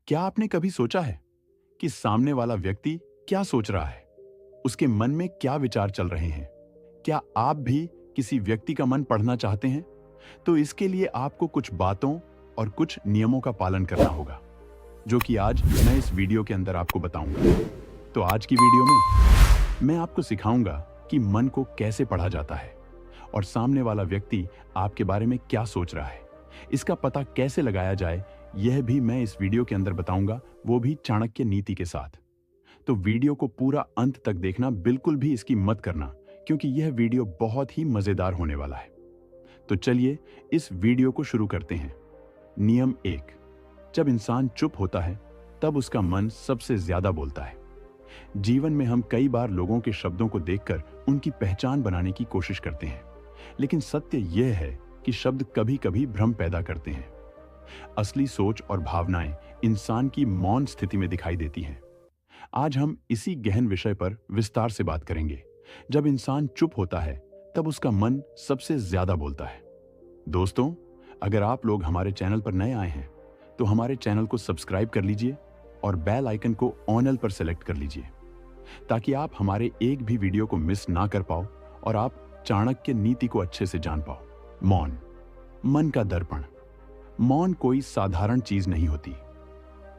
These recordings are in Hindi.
क्या आपने कभी सोचा है कि सामने वाला व्यक्ति क्या सोच रहा है? उसके मन में क्या विचार चल रहे हैं? क्या आप भी किसी व्यक्ति का मन पढ़ना चाहते हैं? तो इसके लिए आपको कुछ बातों और कुछ नियमों का पालन करना होगा, जो कि आज मैं इस वीडियो के अंदर आपको बताऊंगा। तो आज की वीडियो में मैं आपको सिखाऊंगा कि मन को कैसे पढ़ा जाता है और सामने वाला व्यक्ति आपके बारे में क्या सोच रहा है, इसका पता कैसे लगाया जाए, यह भी मैं इस वीडियो के अंदर बताऊंगा, वो भी चाणक्य नीति के साथ। तो वीडियो को पूरा अंत तक देखना, बिल्कुल भी इसकी मत करना, क्योंकि यह वीडियो बहुत ही मजेदार होने वाला है। तो चलिए इस वीडियो को शुरू करते हैं। नियम 1। जब इंसान चुप होता है तब उसका मन सबसे ज्यादा बोलता है। जीवन में हम कई बार लोगों के शब्दों को देखकर उनकी पहचान बनाने की कोशिश करते हैं, लेकिन सत्य यह है कि शब्द कभी कभी भ्रम पैदा करते हैं। असली सोच और भावनाएं इंसान की मौन स्थिति में दिखाई देती हैं। आज हम इसी गहन विषय पर विस्तार से बात करेंगे। जब इंसान चुप होता है तब उसका मन सबसे ज्यादा बोलता है। दोस्तों, अगर आप लोग हमारे चैनल पर नए आए हैं तो हमारे चैनल को सब्सक्राइब कर लीजिए और बेल आइकन को ऑल पर सेलेक्ट कर लीजिए, ताकि आप हमारे एक भी वीडियो को मिस ना कर पाओ और आप चाणक्य नीति को अच्छे से जान पाओ। मौन, मन का दर्पण। मौन कोई साधारण चीज नहीं होती।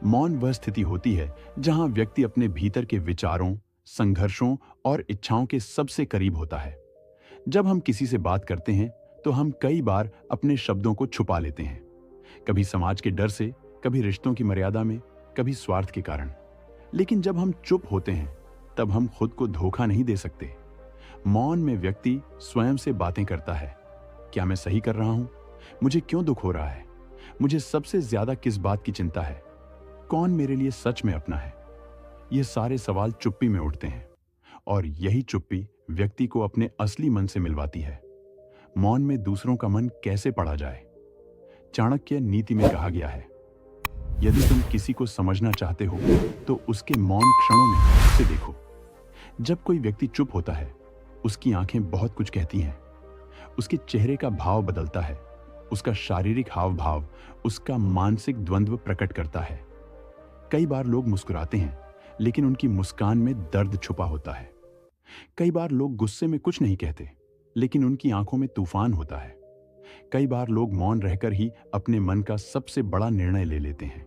मौन वह स्थिति होती है जहां व्यक्ति अपने भीतर के विचारों, संघर्षों और इच्छाओं के सबसे करीब होता है। जब हम किसी से बात करते हैं तो हम कई बार अपने शब्दों को छुपा लेते हैं, कभी समाज के डर से, कभी रिश्तों की मर्यादा में, कभी स्वार्थ के कारण। लेकिन जब हम चुप होते हैं तब हम खुद को धोखा नहीं दे सकते। मौन में व्यक्ति स्वयं से बातें करता है। क्या मैं सही कर रहा हूं? मुझे क्यों दुख हो रहा है? मुझे सबसे ज्यादा किस बात की चिंता है? कौन मेरे लिए सच में अपना है? ये सारे सवाल चुप्पी में उठते हैं और यही चुप्पी व्यक्ति को अपने असली मन से मिलवाती है। मौन में दूसरों का मन कैसे पढ़ा जाए? चाणक्य नीति में कहा गया है, यदि तुम किसी को समझना चाहते हो तो उसके मौन क्षणों में उसे देखो। जब कोई व्यक्ति चुप होता है, उसकी आंखें बहुत कुछ कहती हैं। उसके चेहरे का भाव बदलता है, उसका शारीरिक हाव भाव उसका मानसिक द्वंद्व प्रकट करता है। कई बार लोग मुस्कुराते हैं, लेकिन उनकी मुस्कान में दर्द छुपा होता है। कई बार लोग गुस्से में कुछ नहीं कहते, लेकिन उनकी आंखों में तूफान होता है। कई बार लोग मौन रहकर ही अपने मन का सबसे बड़ा निर्णय ले लेते हैं।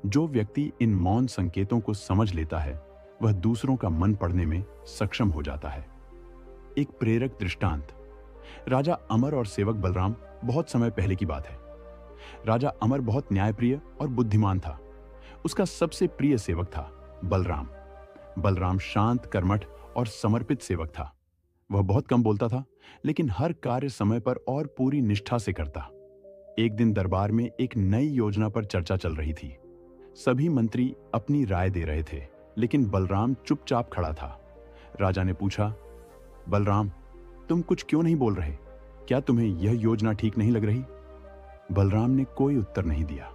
जो व्यक्ति इन मौन संकेतों को समझ लेता है, वह दूसरों का मन पढ़ने में सक्षम हो जाता है। एक प्रेरक दृष्टांत। राजा अमर और सेवक बलराम। बहुत समय पहले की बात है। राजा अमर बहुत न्यायप्रिय और बुद्धिमान था। उसका सबसे प्रिय सेवक था बलराम। बलराम शांत, कर्मठ और समर्पित सेवक था। वह बहुत कम बोलता था, लेकिन हर कार्य समय पर और पूरी निष्ठा से करता। एक दिन दरबार में एक नई योजना पर चर्चा चल रही थी। सभी मंत्री अपनी राय दे रहे थे, लेकिन बलराम चुपचाप खड़ा था। राजा ने पूछा, बलराम, तुम कुछ क्यों नहीं बोल रहे? क्या तुम्हें यह योजना ठीक नहीं लग रही? बलराम ने कोई उत्तर नहीं दिया।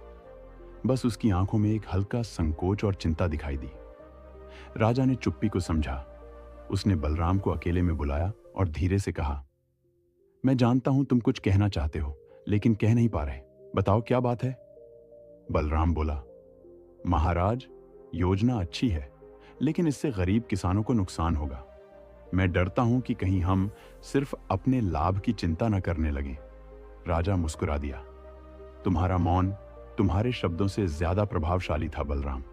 बस उसकी आंखों में एक हल्का संकोच और चिंता दिखाई दी। राजा ने चुप्पी को समझा। उसने बलराम को अकेले में बुलाया और धीरे से कहा, मैं जानता हूं तुम कुछ कहना चाहते हो, लेकिन कह नहीं पा रहे। बताओ क्या बात है? बलराम बोला, महाराज, योजना अच्छी है, लेकिन इससे गरीब किसानों को नुकसान होगा। मैं डरता हूं कि कहीं हम सिर्फ अपने लाभ की चिंता न करने लगें। राजा मुस्कुरा दिया। तुम्हारा मौन तुम्हारे शब्दों से ज्यादा प्रभावशाली था बलराम।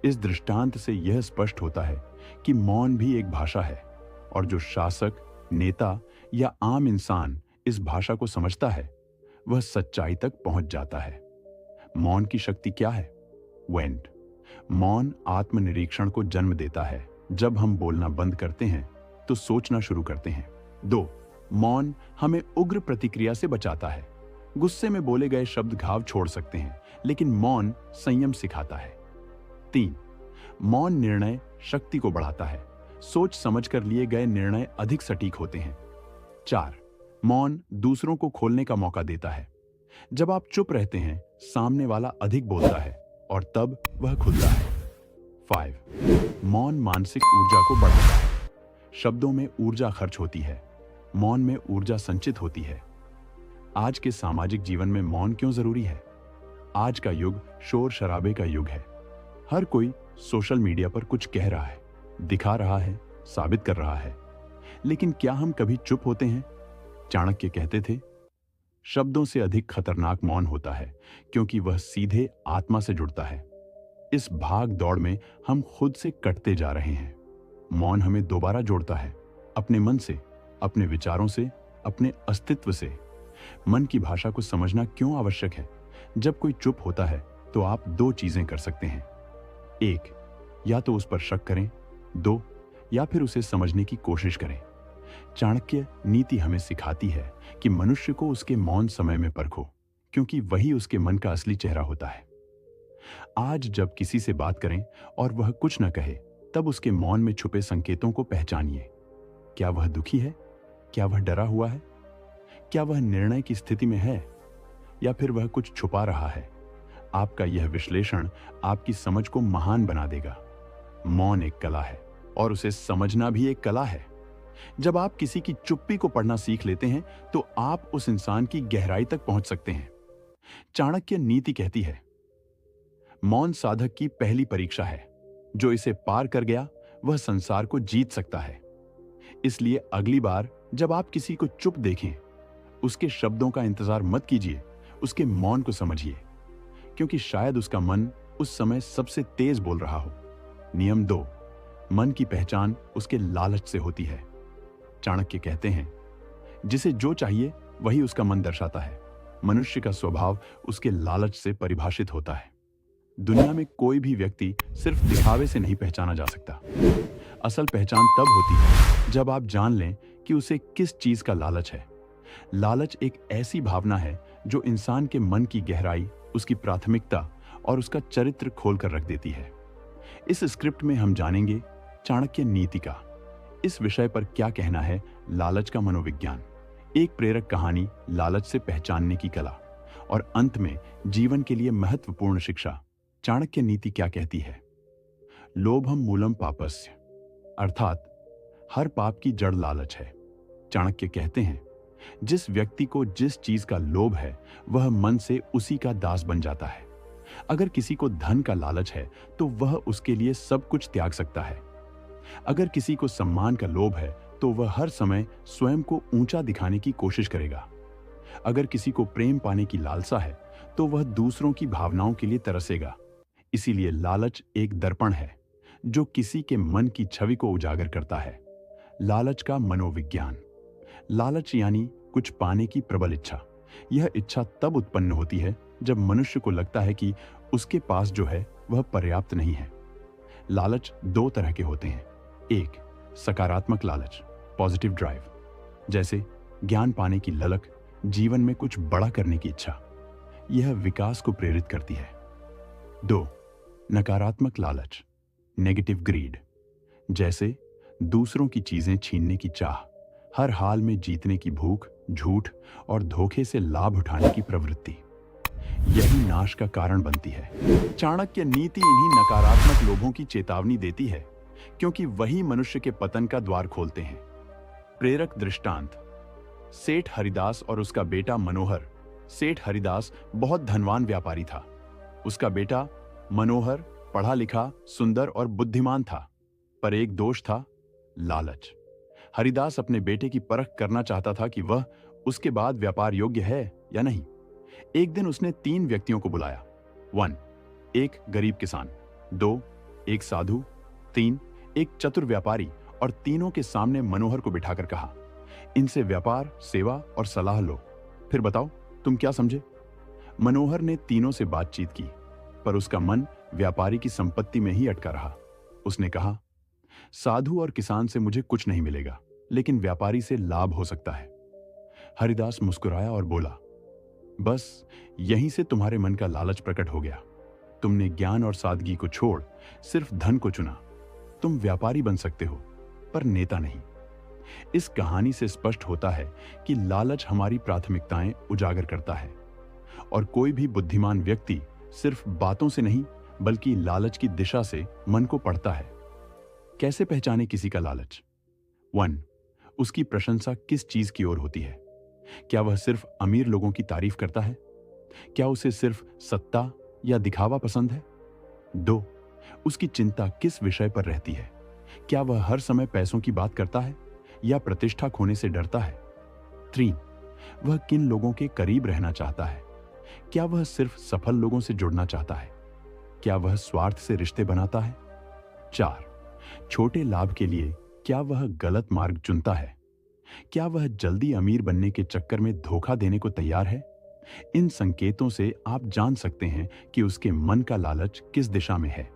इस दृष्टांत से यह स्पष्ट होता है कि मौन भी एक भाषा है, और जो शासक, नेता या आम इंसान इस भाषा को समझता है, वह सच्चाई तक पहुंच जाता है। मौन की शक्ति क्या है? वेंट। मौन आत्मनिरीक्षण को जन्म देता है। जब हम बोलना बंद करते हैं तो सोचना शुरू करते हैं। 2. मौन हमें उग्र प्रतिक्रिया से बचाता है। गुस्से में बोले गए शब्द घाव छोड़ सकते हैं, लेकिन मौन संयम सिखाता है। 3. मौन निर्णय शक्ति को बढ़ाता है। सोच समझकर लिए गए निर्णय अधिक सटीक होते हैं। 4. मौन दूसरों को खोलने का मौका देता है। जब आप चुप रहते हैं, सामने वाला अधिक बोलता है और तब वह खुलता है। 5. मौन मानसिक ऊर्जा को बढ़ाता है। शब्दों में ऊर्जा खर्च होती है, मौन में ऊर्जा संचित होती है। आज के सामाजिक जीवन में मौन क्यों जरूरी है? आज का युग शोर शराबे का युग है। हर कोई सोशल मीडिया पर कुछ कह रहा है, दिखा रहा है, साबित कर रहा है। लेकिन क्या हम कभी चुप होते हैं? चाणक्य कहते थे, शब्दों से अधिक खतरनाक मौन होता है, क्योंकि वह सीधे आत्मा से जुड़ता है। इस भाग दौड़ में हम खुद से कटते जा रहे हैं। मौन हमें दोबारा जोड़ता है, अपने मन से, अपने विचारों से, अपने अस्तित्व से। मन की भाषा को समझना क्यों आवश्यक है? जब कोई चुप होता है तो आप दो चीजें कर सकते हैं। एक, या तो उस पर शक करें। दो, या फिर उसे समझने की कोशिश करें। चाणक्य नीति हमें सिखाती है कि मनुष्य को उसके मौन समय में परखो, क्योंकि वही उसके मन का असली चेहरा होता है। आज जब किसी से बात करें और वह कुछ न कहे, तब उसके मौन में छुपे संकेतों को पहचानिए। क्या वह दुखी है? क्या वह डरा हुआ है? क्या वह निर्णय की स्थिति में है? या फिर वह कुछ छुपा रहा है? आपका यह विश्लेषण आपकी समझ को महान बना देगा। मौन एक कला है और उसे समझना भी एक कला है। जब आप किसी की चुप्पी को पढ़ना सीख लेते हैं तो आप उस इंसान की गहराई तक पहुंच सकते हैं। चाणक्य नीति कहती है, मौन साधक की पहली परीक्षा है। जो इसे पार कर गया वह संसार को जीत सकता है। इसलिए अगली बार जब आप किसी को चुप देखें, उसके शब्दों का इंतजार मत कीजिए, उसके मौन को समझिए, क्योंकि शायद उसका मन उस समय सबसे तेज बोल रहा हो। नियम 2, मन की पहचान उसके लालच से होती है। चाणक्य कहते हैं, जिसे जो चाहिए वही उसका मन दर्शाता है। मनुष्य का स्वभाव उसके लालच से परिभाषित होता है। दुनिया में कोई भी व्यक्ति सिर्फ दिखावे से नहीं पहचाना जा सकता। असल पहचान तब होती है जब आप जान लें कि उसे किस चीज का लालच है। लालच एक ऐसी भावना है जो इंसान के मन की गहराई, उसकी प्राथमिकता और उसका चरित्र खोल कर रख देती है। इस स्क्रिप्ट में हम जानेंगे चाणक्य नीति का इस विषय पर क्या कहना है, लालच का मनोविज्ञान, एक प्रेरक कहानी लालच से पहचानने की कला, और अंत में जीवन के लिए महत्वपूर्ण शिक्षा। चाणक्य नीति क्या कहती है? लोभम मूलम पापस्य, अर्थात हर पाप की जड़ लालच है। चाणक्य कहते हैं, जिस व्यक्ति को जिस चीज का लोभ है वह मन से उसी का दास बन जाता है। अगर किसी को धन का लालच है तो वह उसके लिए सब कुछ त्याग सकता है। अगर किसी को सम्मान का लोभ है तो वह हर समय स्वयं को ऊंचा दिखाने की कोशिश करेगा। अगर किसी को प्रेम पाने की लालसा है तो वह दूसरों की भावनाओं के लिए तरसेगा। इसीलिए लालच एक दर्पण है जो किसी के मन की छवि को उजागर करता है। लालच का मनोविज्ञान। लालच यानी कुछ पाने की प्रबल इच्छा। यह इच्छा तब उत्पन्न होती है जब मनुष्य को लगता है कि उसके पास जो है वह पर्याप्त नहीं है। लालच दो तरह के होते हैं। एक, सकारात्मक लालच, पॉजिटिव ड्राइव, जैसे ज्ञान पाने की ललक, जीवन में कुछ बड़ा करने की इच्छा। यह विकास को प्रेरित करती है। 2, नकारात्मक लालच, नेगेटिव ग्रीड, जैसे दूसरों की चीजें छीनने की चाह, हर हाल में जीतने की भूख, झूठ और धोखे से लाभ उठाने की प्रवृत्ति। यही नाश का कारण बनती है। चाणक्य नीति इन्हीं नकारात्मक लोभों की चेतावनी देती है, क्योंकि वही मनुष्य के पतन का द्वार खोलते हैं। प्रेरक दृष्टांत, सेठ हरिदास और उसका बेटा मनोहर। सेठ हरिदास बहुत धनवान व्यापारी था। उसका बेटा मनोहर पढ़ा लिखा, सुंदर और बुद्धिमान था, पर एक दोष था, लालच। हरिदास अपने बेटे की परख करना चाहता था कि वह उसके बाद व्यापार योग्य है या नहीं। एक दिन उसने 3 व्यक्तियों को बुलाया। 1, एक गरीब किसान। 2, एक साधु। 3, एक चतुर व्यापारी। और तीनों के सामने मनोहर को बिठाकर कहा, इनसे व्यापार, सेवा और सलाह लो, फिर बताओ तुम क्या समझे। मनोहर ने तीनों से बातचीत की, पर उसका मन व्यापारी की संपत्ति में ही अटका रहा। उसने कहा, साधु और किसान से मुझे कुछ नहीं मिलेगा, लेकिन व्यापारी से लाभ हो सकता है। हरिदास मुस्कुराया और बोला, बस यहीं से तुम्हारे मन का लालच प्रकट हो गया। तुमने ज्ञान और सादगी को छोड़ सिर्फ धन को चुना। तुम व्यापारी बन सकते हो, पर नेता नहीं। इस कहानी से स्पष्ट होता है कि लालच हमारी प्राथमिकताएं उजागर करता है, और कोई भी बुद्धिमान व्यक्ति सिर्फ बातों से नहीं बल्कि लालच की दिशा से मन को पढ़ता है। कैसे पहचाने किसी का लालच? 1, उसकी प्रशंसा किस चीज की ओर होती है? क्या वह सिर्फ अमीर लोगों की तारीफ करता है? क्या उसे सिर्फ सत्ता या दिखावा पसंद है? 2. उसकी चिंता किस विषय पर रहती है? क्या वह हर समय पैसों की बात करता है या प्रतिष्ठा खोने से डरता है? 3. वह किन लोगों के करीब रहना चाहता है? क्या वह सिर्फ सफल लोगों से जुड़ना चाहता है? क्या वह स्वार्थ से रिश्ते बनाता है? 4. छोटे लाभ के लिए क्या वह गलत मार्ग चुनता है? क्या वह जल्दी अमीर बनने के चक्कर में धोखा देने को तैयार है? इन संकेतों से आप जान सकते हैं कि उसके मन का लालच किस दिशा में है।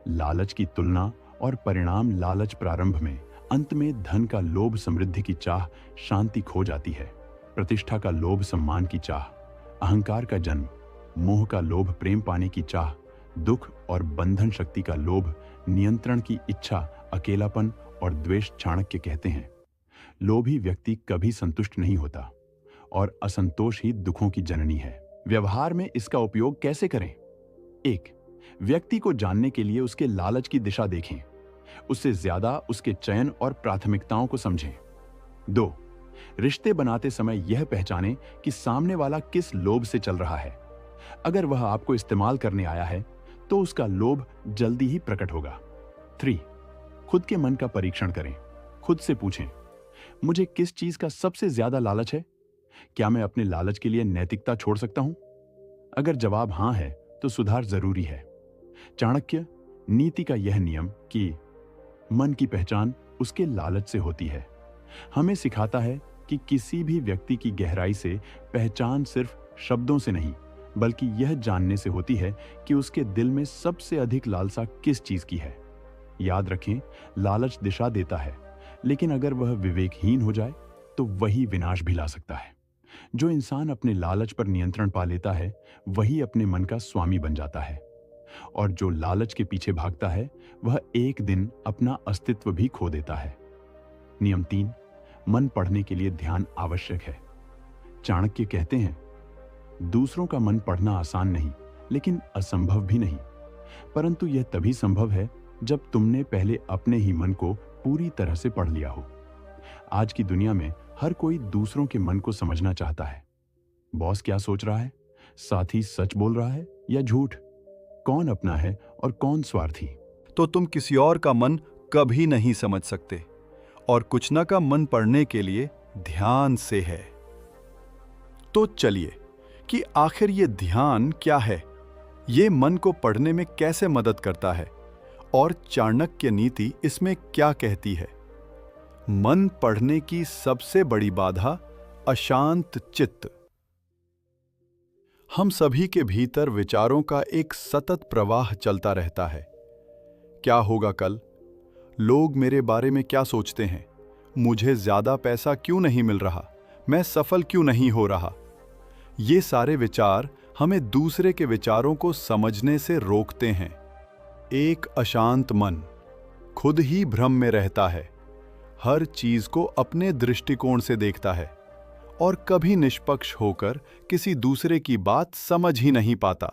लालच की तुलना और परिणाम लालच प्रारंभ में, अंत में धन का लोभ समृद्धि की चाह शांति खो जाती है। प्रतिष्ठा का लोभ सम्मान की चाह, अहंकार का जन्म, मोह का लोभ प्रेम पाने की चाह, दुख और बंधन शक्ति का लोभ नियंत्रण की इच्छा, अकेलापन और द्वेष चाणक्य कहते हैं। लोभी व्यक्ति कभी संतुष्ट नहीं होता और असंतोष ही दुखों की जननी है। व्यवहार में इसका उपयोग कैसे करें? 1. व्यक्ति को जानने के लिए उसके लालच की दिशा देखें। उससे ज्यादा उसके चयन और प्राथमिकताओं को समझें। 2. रिश्ते बनाते समय यह पहचानें कि सामने वाला किस लोभ से चल रहा है। अगर वह आपको इस्तेमाल करने आया है तो उसका लोभ जल्दी ही प्रकट होगा। 3. खुद के मन का परीक्षण करें। खुद से पूछें, मुझे किस चीज का सबसे ज्यादा लालच है? क्या मैं अपने लालच के लिए नैतिकता छोड़ सकता हूं? अगर जवाब हां है तो सुधार जरूरी है। चाणक्य नीति का यह नियम कि मन की पहचान उसके लालच से होती है, हमें सिखाता है कि किसी भी व्यक्ति की गहराई से पहचान सिर्फ शब्दों से नहीं, बल्कि यह जानने से होती है कि उसके दिल में सबसे अधिक लालसा किस चीज की है। याद रखें, लालच दिशा देता है, लेकिन अगर वह विवेकहीन हो जाए तो वही विनाश भी ला सकता है। जो इंसान अपने लालच पर नियंत्रण पा लेता है, वही अपने मन का स्वामी बन जाता है, और जो लालच के पीछे भागता है, वह एक दिन अपना अस्तित्व भी खो देता है। नियम 3. मन पढ़ने के लिए ध्यान आवश्यक है। चाणक्य कहते हैं, दूसरों का मन पढ़ना आसान नहीं, लेकिन असंभव भी नहीं, परंतु यह तभी संभव है जब तुमने पहले अपने ही मन को पूरी तरह से पढ़ लिया हो। आज की दुनिया में हर कोई दूसरों के मन को समझना चाहता है। बॉस क्या सोच रहा है, साथी सच बोल रहा है या झूठ, कौन अपना है और कौन स्वार्थी। तो तुम किसी और का मन कभी नहीं समझ सकते, और कुछ न का मन पढ़ने के लिए ध्यान से है। तो चलिए कि आखिर ये ध्यान क्या है, ये मन को पढ़ने में कैसे मदद करता है, और चाणक्य नीति इसमें क्या कहती है। मन पढ़ने की सबसे बड़ी बाधा अशांत चित्त। हम सभी के भीतर विचारों का एक सतत प्रवाह चलता रहता है। क्या होगा कल? लोग मेरे बारे में क्या सोचते हैं? मुझे ज्यादा पैसा क्यों नहीं मिल रहा? मैं सफल क्यों नहीं हो रहा? ये सारे विचार हमें दूसरे के विचारों को समझने से रोकते हैं। एक अशांत मन खुद ही भ्रम में रहता है, हर चीज को अपने दृष्टिकोण से देखता है और कभी निष्पक्ष होकर किसी दूसरे की बात समझ ही नहीं पाता।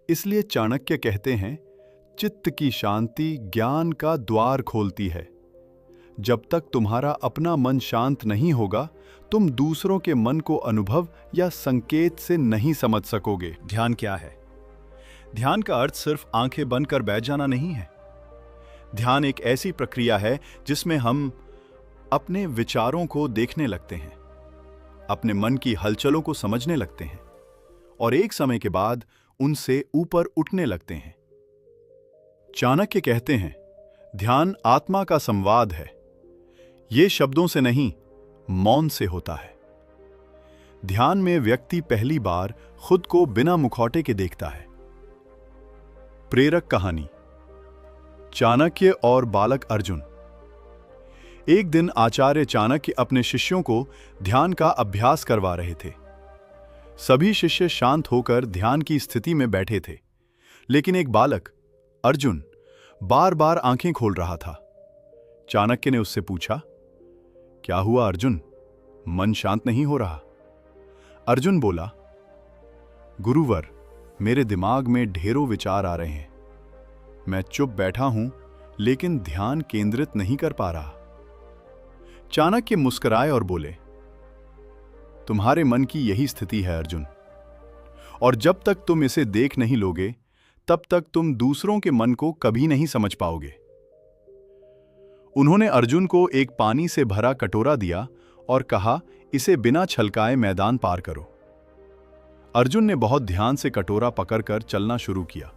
इसलिए चाणक्य कहते हैं, चित्त की शांति ज्ञान का द्वार खोलती है। जब तक तुम्हारा अपना मन शांत नहीं होगा, तुम दूसरों के मन को अनुभव या संकेत से नहीं समझ सकोगे। ध्यान क्या है? ध्यान का अर्थ सिर्फ आंखें बंद कर बैठ जाना नहीं है। ध्यान एक ऐसी प्रक्रिया है जिसमें हम अपने विचारों को देखने लगते हैं, अपने मन की हलचलों को समझने लगते हैं और एक समय के बाद उनसे ऊपर उठने लगते हैं। चाणक्य कहते हैं, ध्यान आत्मा का संवाद है। ये शब्दों से नहीं, मौन से होता है। ध्यान में व्यक्ति पहली बार खुद को बिना मुखौटे के देखता है। प्रेरक कहानी। चाणक्य और बालक अर्जुन। एक दिन आचार्य चाणक्य अपने शिष्यों को ध्यान का अभ्यास करवा रहे थे। सभी शिष्य शांत होकर ध्यान की स्थिति में बैठे थे, लेकिन एक बालक अर्जुन बार बार आंखें खोल रहा था। चाणक्य ने उससे पूछा, क्या हुआ अर्जुन, मन शांत नहीं हो रहा? अर्जुन बोला, गुरुवर, मेरे दिमाग में ढेरों विचार आ रहे हैं। मैं चुप बैठा हूं, लेकिन ध्यान केंद्रित नहीं कर पा रहा। चाणक्य मुस्कुराए और बोले, तुम्हारे मन की यही स्थिति है अर्जुन। और जब तक तुम इसे देख नहीं लोगे, तब तक तुम दूसरों के मन को कभी नहीं समझ पाओगे। उन्होंने अर्जुन को एक पानी से भरा कटोरा दिया और कहा, इसे बिना छलकाए मैदान पार करो। अर्जुन ने बहुत ध्यान से कटोरा पकड़कर चलना शुरू किया।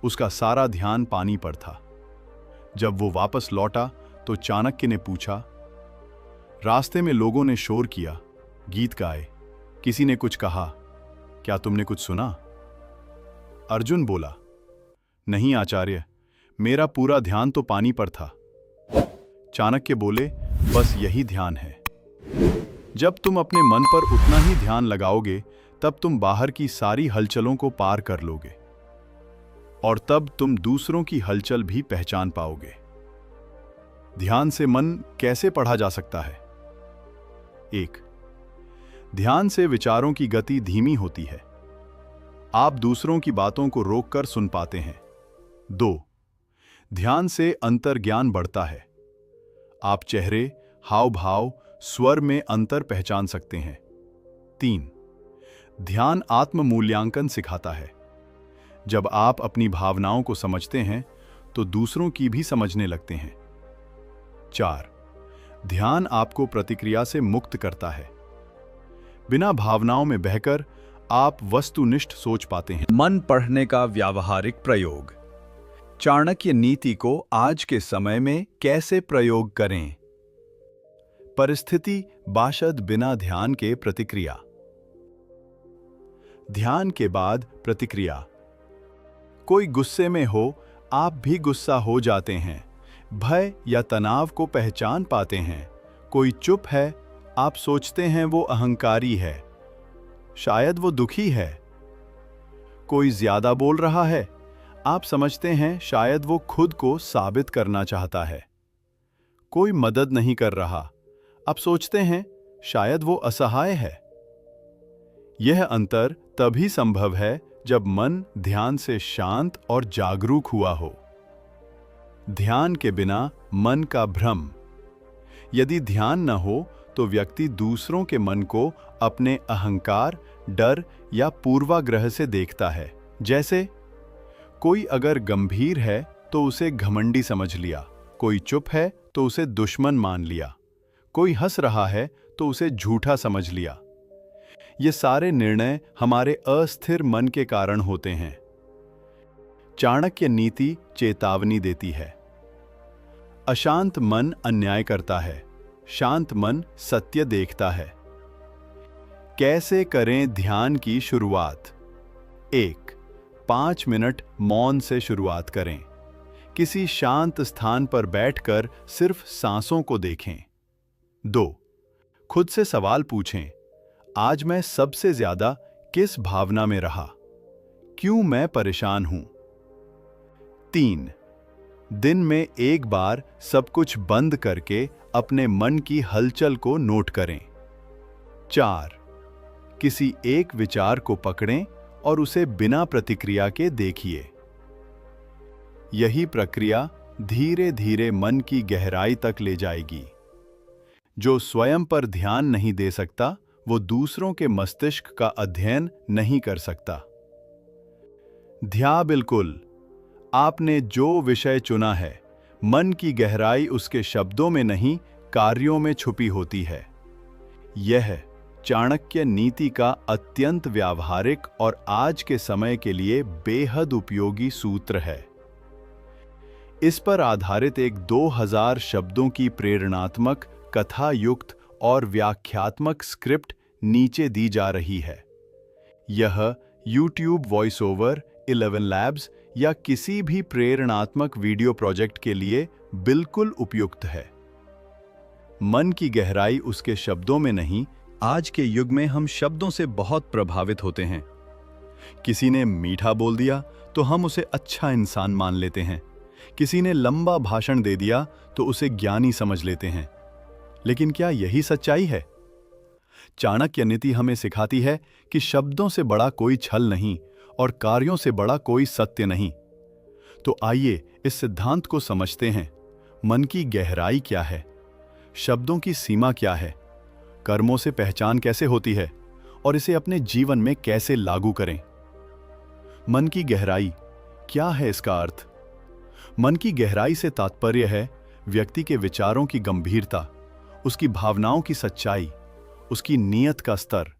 उसका सारा ध्यान पानी पर था। जब वो वापस लौटा तो चाणक्य ने पूछा। रास्ते में लोगों ने शोर किया, गीत गाए, किसी ने कुछ कहा, क्या तुमने कुछ सुना? अर्जुन बोला, नहीं आचार्य, मेरा पूरा ध्यान तो पानी पर था। चाणक्य बोले, बस यही ध्यान है। जब तुम अपने मन पर उतना ही ध्यान लगाओगे, तब तुम बाहर की सारी हलचलों को पार कर लोगे और तब तुम दूसरों की हलचल भी पहचान पाओगे। ध्यान से मन कैसे पढ़ा जा सकता है? 1. ध्यान से विचारों की गति धीमी होती है। आप दूसरों की बातों को रोककर सुन पाते हैं। 2. ध्यान से अंतर्ज्ञान बढ़ता है। आप चेहरे, हाव भाव, स्वर में अंतर पहचान सकते हैं। 3. ध्यान आत्म मूल्यांकन सिखाता है। जब आप अपनी भावनाओं को समझते हैं तो दूसरों की भी समझने लगते हैं। 4. ध्यान आपको प्रतिक्रिया से मुक्त करता है। बिना भावनाओं में बहकर आप वस्तुनिष्ठ सोच पाते हैं। मन पढ़ने का व्यावहारिक प्रयोग। चाणक्य नीति को आज के समय में कैसे प्रयोग करें? परिस्थिति बाशद बिना ध्यान के प्रतिक्रिया। ध्यान के बाद प्रतिक्रिया। कोई गुस्से में हो, आप भी गुस्सा हो जाते हैं। भय या तनाव को पहचान पाते हैं। कोई चुप है, आप सोचते हैं वो अहंकारी है, शायद वो दुखी है। कोई ज्यादा बोल रहा है, आप समझते हैं शायद वो खुद को साबित करना चाहता है। कोई मदद नहीं कर रहा, आप सोचते हैं शायद वो असहाय है। यह अंतर तभी संभव है जब मन ध्यान से शांत और जागरूक हुआ हो। ध्यान के बिना मन का भ्रम। यदि ध्यान न हो तो व्यक्ति दूसरों के मन को अपने अहंकार, डर या पूर्वाग्रह से देखता है। जैसे कोई अगर गंभीर है तो उसे घमंडी समझ लिया, कोई चुप है तो उसे दुश्मन मान लिया, कोई हंस रहा है तो उसे झूठा समझ लिया। ये सारे निर्णय हमारे अस्थिर मन के कारण होते हैं। चाणक्य नीति चेतावनी देती है। अशांत मन अन्याय करता है, शांत मन सत्य देखता है। कैसे करें ध्यान की शुरुआत? 1. 5 मिनट मौन से शुरुआत करें। किसी शांत स्थान पर बैठकर सिर्फ सांसों को देखें। 2. खुद से सवाल पूछें, आज मैं सबसे ज्यादा किस भावना में रहा? क्यों मैं परेशान हूं? 3. दिन में एक बार सब कुछ बंद करके अपने मन की हलचल को नोट करें। 4. किसी एक विचार को पकड़ें और उसे बिना प्रतिक्रिया के देखिए। यही प्रक्रिया धीरे धीरे मन की गहराई तक ले जाएगी। जो स्वयं पर ध्यान नहीं दे सकता, वो दूसरों के मस्तिष्क का अध्ययन नहीं कर सकता। बिल्कुल, आपने जो विषय चुना है, मन की गहराई उसके शब्दों में नहीं, कार्यों में छुपी होती है। यह चाणक्य नीति का अत्यंत व्यावहारिक और आज के समय के लिए बेहद उपयोगी सूत्र है। इस पर आधारित एक 2000 शब्दों की प्रेरणात्मक, कथा युक्त और व्याख्यात्मक स्क्रिप्ट नीचे दी जा रही है। यह YouTube वॉइस ओवर, 11 लैब्स या किसी भी प्रेरणात्मक वीडियो प्रोजेक्ट के लिए बिल्कुल उपयुक्त है। मन की गहराई उसके शब्दों में नहीं। आज के युग में हम शब्दों से बहुत प्रभावित होते हैं। किसी ने मीठा बोल दिया तो हम उसे अच्छा इंसान मान लेते हैं। किसी ने लंबा भाषण दे दिया तो उसे ज्ञानी समझ लेते हैं। लेकिन क्या यही सच्चाई है? चाणक्य नीति हमें सिखाती है कि शब्दों से बड़ा कोई छल नहीं और कार्यों से बड़ा कोई सत्य नहीं। तो आइए इस सिद्धांत को समझते हैं। मन की गहराई क्या है? शब्दों की सीमा क्या है? कर्मों से पहचान कैसे होती है और इसे अपने जीवन में कैसे लागू करें? मन की गहराई क्या है? इसका अर्थ मन की गहराई से तात्पर्य है व्यक्ति के विचारों की गंभीरता, उसकी भावनाओं की सच्चाई, उसकी नीयत का स्तर।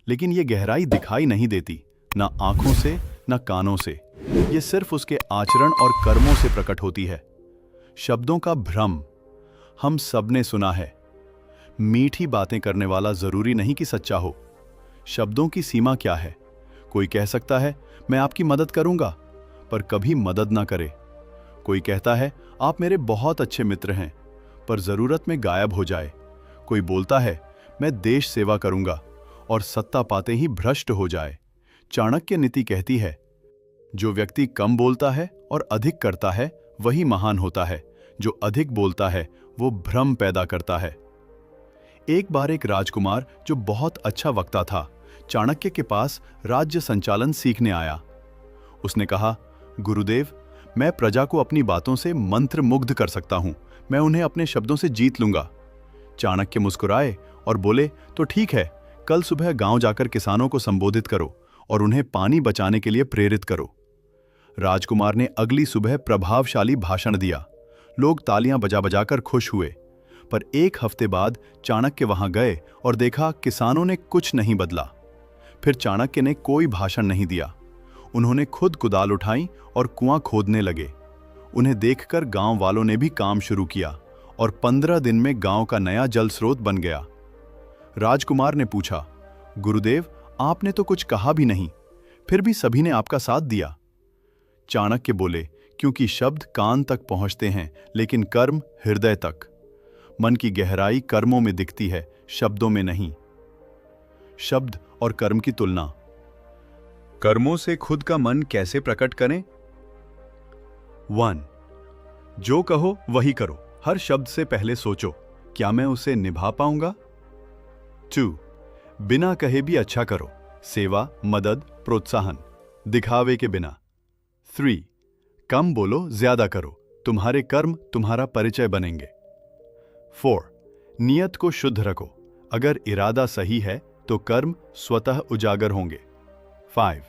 लेकिन यह गहराई दिखाई नहीं देती, ना आंखों से ना कानों से। यह सिर्फ उसके आचरण और कर्मों से प्रकट होती है। शब्दों का भ्रम हम सबने सुना है। मीठी बातें करने वाला जरूरी नहीं कि सच्चा हो। शब्दों की सीमा क्या है? कोई कह सकता है मैं आपकी मदद करूंगा, पर कभी मदद ना करे। कोई कहता है आप मेरे बहुत अच्छे मित्र हैं, पर जरूरत में गायब हो जाए। कोई बोलता है मैं देश सेवा करूंगा, और सत्ता पाते ही भ्रष्ट हो जाए। चाणक्य नीति कहती है जो व्यक्ति कम बोलता है और अधिक करता है वही महान होता है। जो अधिक बोलता है वो भ्रम पैदा करता है। एक बार एक राजकुमार जो बहुत अच्छा वक्ता था, चाणक्य के पास राज्य संचालन सीखने आया। उसने कहा, गुरुदेव, मैं प्रजा को अपनी बातों से मंत्र मुग्ध कर सकता हूं। मैं उन्हें अपने शब्दों से जीत लूंगा। चाणक्य मुस्कुराए और बोले, तो ठीक है, कल सुबह गांव जाकर किसानों को संबोधित करो और उन्हें पानी बचाने के लिए प्रेरित करो। राजकुमार ने अगली सुबह प्रभावशाली भाषण दिया। लोग तालियां बजा बजाकर खुश हुए। पर एक हफ्ते बाद चाणक्य वहां गए और देखा किसानों ने कुछ नहीं बदला। फिर चाणक्य ने कोई भाषण नहीं दिया। उन्होंने खुद कुदाल उठाई और कुआं खोदने लगे। उन्हें देखकर गांव वालों ने भी काम शुरू किया और 15 दिन में गांव का नया जल स्रोत बन गया। राजकुमार ने पूछा, गुरुदेव, आपने तो कुछ कहा भी नहीं, फिर भी सभी ने आपका साथ दिया। चाणक्य बोले, क्योंकि शब्द कान तक पहुंचते हैं, लेकिन कर्म हृदय तक। मन की गहराई कर्मों में दिखती है, शब्दों में नहीं। शब्द और कर्म की तुलना। कर्मों से खुद का मन कैसे प्रकट करें? 1. जो कहो वही करो। हर शब्द से पहले सोचो, क्या मैं उसे निभा पाऊंगा? 2. बिना कहे भी अच्छा करो। सेवा, मदद, प्रोत्साहन, दिखावे के बिना। 3. कम बोलो, ज्यादा करो। तुम्हारे कर्म तुम्हारा परिचय बनेंगे। 4. नियत को शुद्ध रखो। अगर इरादा सही है तो कर्म स्वतः उजागर होंगे। 5.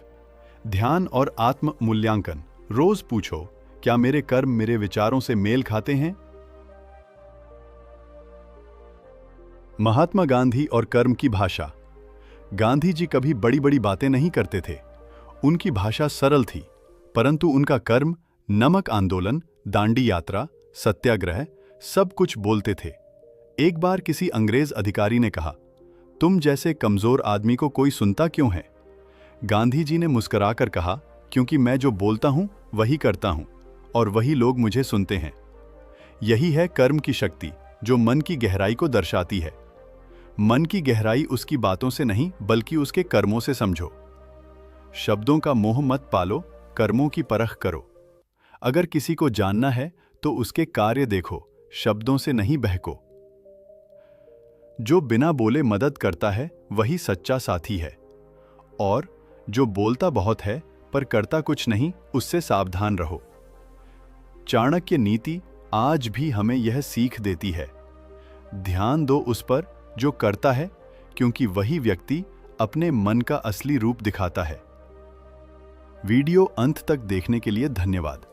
ध्यान और आत्म मूल्यांकन। रोज पूछो, क्या मेरे कर्म मेरे विचारों से मेल खाते हैं? महात्मा गांधी और कर्म की भाषा। गांधी जी कभी बड़ी बड़ी बातें नहीं करते थे। उनकी भाषा सरल थी, परंतु उनका कर्म नमक आंदोलन, दांडी यात्रा, सत्याग्रह सब कुछ बोलते थे। एक बार किसी अंग्रेज अधिकारी ने कहा, तुम जैसे कमजोर आदमी को कोई सुनता क्यों है? गांधी जी ने मुस्कुराकर कहा, क्योंकि मैं जो बोलता हूं वही करता हूं और वही लोग मुझे सुनते हैं। यही है कर्म की शक्ति, जो मन की गहराई को दर्शाती है। मन की गहराई उसकी बातों से नहीं, बल्कि उसके कर्मों से समझो। शब्दों का मोह मत पालो, कर्मों की परख करो। अगर किसी को जानना है तो उसके कार्य देखो, शब्दों से नहीं बहको। जो बिना बोले मदद करता है वही सच्चा साथी है, और जो बोलता बहुत है पर करता कुछ नहीं, उससे सावधान रहो। चाणक्य नीति आज भी हमें यह सीख देती है। ध्यान दो उस पर जो करता है, क्योंकि वही व्यक्ति अपने मन का असली रूप दिखाता है। वीडियो अंत तक देखने के लिए धन्यवाद।